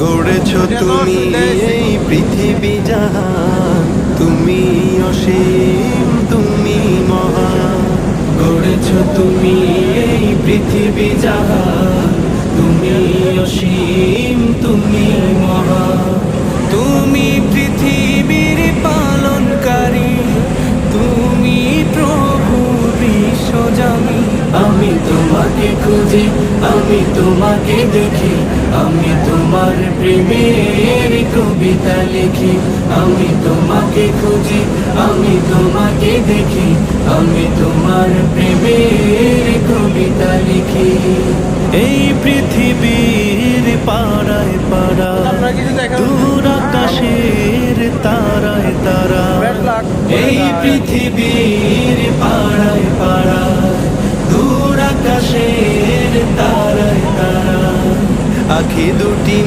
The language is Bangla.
গড়েছ তুমি এই পৃথিবী জাহান, তুমি অসীম, তুমি মহান। গড়েছ তুমি এই পৃথিবী জাহান, তুমি অসীম, তুমি মহান। তুমি পৃথিবীর পালনকারী, তুমি প্রভু বিশ্বজামি। আমি তোমাকে খুঁজি, আমি তোমাকে দেখি, আমি তোমার প্রেমের কবিতা লিখি। আমি তোমাকে খুঁজি, আমি তোমাকে দেখি, আমি তোমার প্রেমের কবিতা লিখি। এই পৃথিবীর পাড়ায় পাড়ায়, দূর আকাশের তারায় তারা, এই পৃথিবীর পাড়ায় পাড়ায়, দূর আকাশের তারায় তারা। আখি দুটি